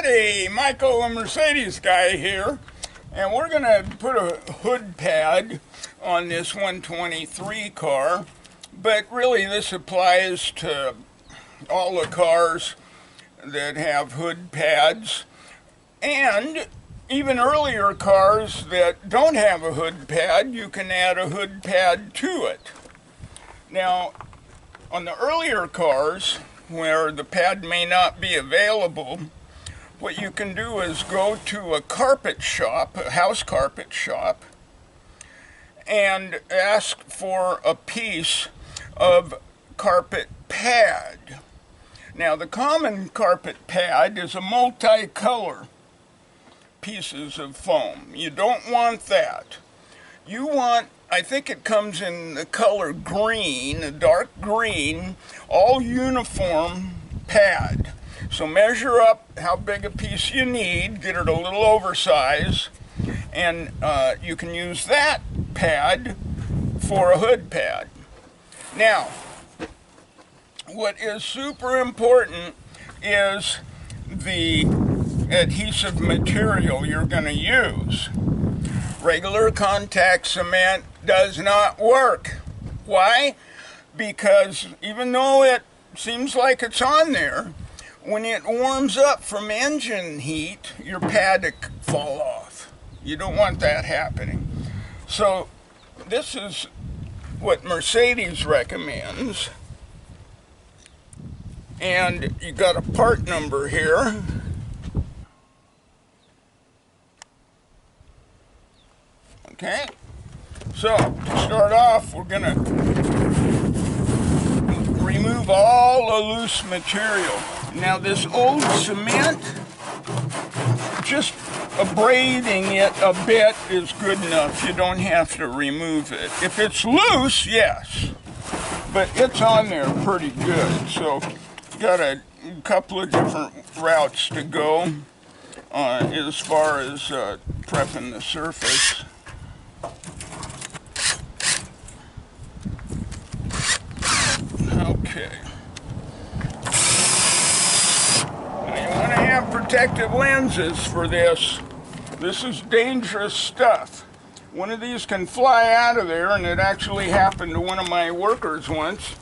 Howdy, Michael, a Mercedes guy here, and we're going to put a hood pad on this 123 car, but really this applies to all the cars that have hood pads, and even earlier cars that don't have a hood pad, you can add a hood pad to it. Now, on the earlier cars, where the pad may not be available, what you can do is go to a carpet shop, a house carpet shop, and ask for a piece of carpet pad. Now, the common carpet pad is a multicolor pieces of foam. You don't want that. You want, I think it comes in the color green, a dark green, all uniform pad. So measure up how big a piece you need, get it a little oversized, and you can use that pad for a hood pad. Now, what is super important is the adhesive material you're going to use. Regular contact cement does not work. Why? Because even though it seems like it's on there, when it warms up from engine heat, your pad will fall off. You don't want that happening. So this is what Mercedes recommends. And you got a part number here. Okay, so to start off, we're going to remove all the loose material. Now, this old cement, just abrading it a bit is good enough. You don't have to remove it. If it's loose, yes, but it's on there pretty good. So, got a couple of different routes to go as far as prepping the surface. Okay. Now you want to have protective lenses for this. This is dangerous stuff. One of these can fly out of there, and it actually happened to one of my workers once,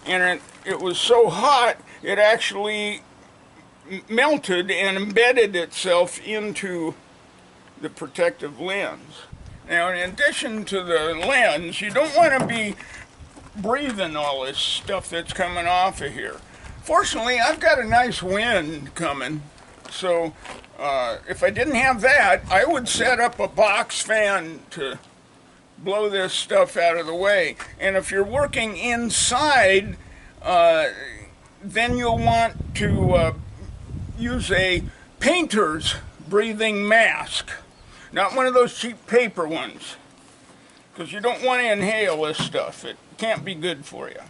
and it was so hot it actually melted and embedded itself into the protective lens. Now, in addition to the lens, you don't want to be breathing all this stuff that's coming off of here. Fortunately, I've got a nice wind coming, so if I didn't have that, I would set up a box fan to blow this stuff out of the way. And if you're working inside, then you'll want to use a painter's breathing mask, not one of those cheap paper ones, because you don't want to inhale this stuff. It can't be good for you.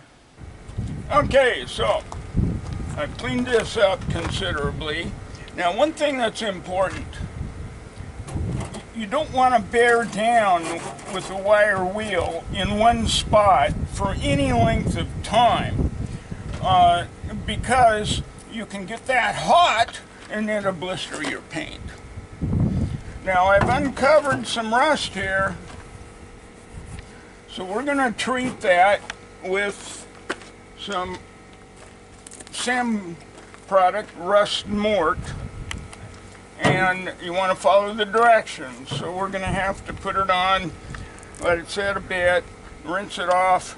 Okay, so I've cleaned this up considerably. Now, one thing that's important, you don't want to bear down with a wire wheel in one spot for any length of time, because you can get that hot and it'll blister your paint. Now, I've uncovered some rust here, so we're going to treat that with some SEM product, Rust Mort, and you want to follow the directions. So we're going to have to put it on, let it set a bit, rinse it off,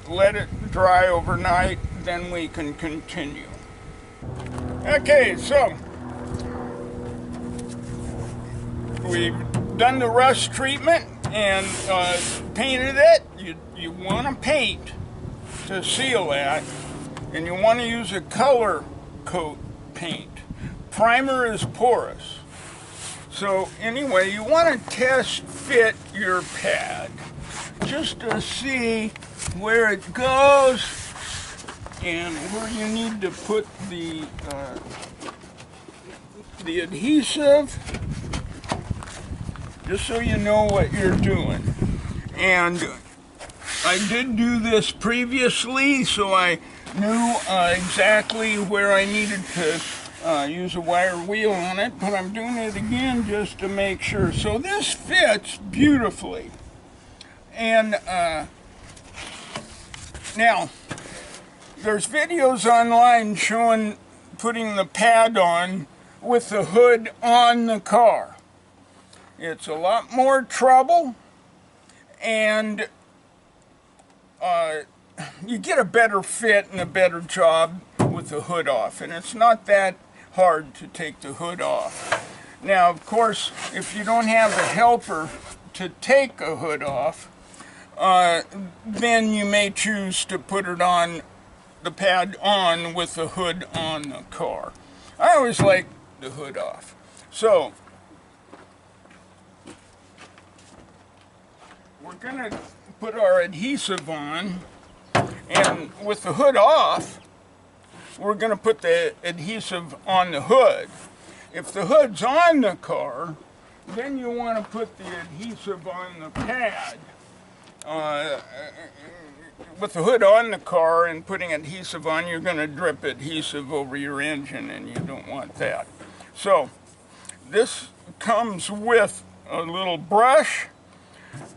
let it dry overnight, then we can continue. Okay, so we've done the rust treatment and painted it. You want to paint to seal that, and you want to use a color coat paint. Primer is porous. So anyway, you want to test fit your pad just to see where it goes and where you need to put the adhesive, just so you know what you're doing. And I did do this previously, so I knew exactly where I needed to use a wire wheel on it, but I'm doing it again just to make sure. So this fits beautifully. And now, there's videos online showing putting the pad on with the hood on the car. It's a lot more trouble, and you get a better fit and a better job with the hood off, and it's not that hard to take the hood off. Now, of course, if you don't have a helper to take a hood off, then you may choose to put it on, the pad on with the hood on the car. I always like the hood off. So, we're going to put our adhesive on, and with the hood off, we're going to put the adhesive on the hood. If the hood's on the car, then you want to put the adhesive on the pad. With the hood on the car and putting adhesive on, you're going to drip adhesive over your engine, and you don't want that. So, this comes with a little brush,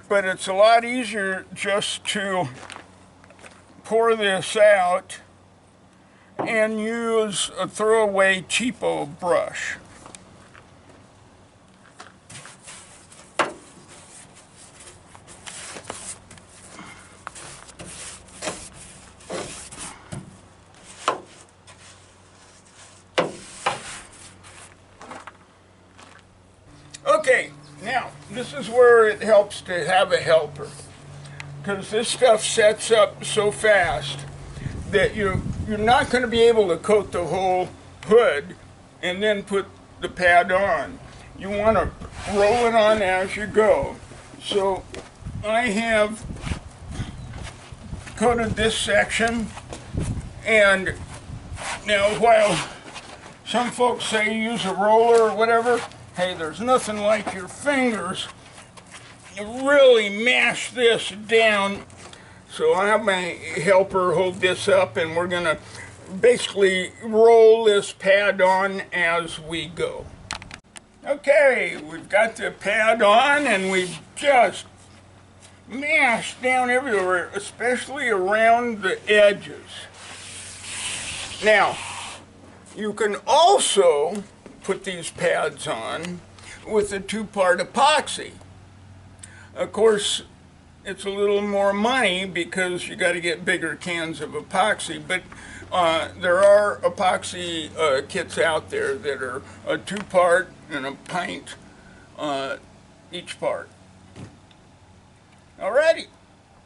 but it's a lot easier just to pour this out and use a throwaway cheapo brush. Okay, now this is where it helps to have a helper, because this stuff sets up so fast that you're not going to be able to coat the whole hood and then put the pad on. You want to roll it on as you go. So I have coated this section, and now while some folks say use a roller or whatever, hey, there's nothing like your fingers. You really mash this down. So I have my helper hold this up, and we're going to basically roll this pad on as we go. Okay, we've got the pad on, and we've just mashed down everywhere, especially around the edges. Now, you can also put these pads on with a 2-part epoxy. Of course, it's a little more money because you got to get bigger cans of epoxy, but there are epoxy kits out there that are a 2-part and a pint each part.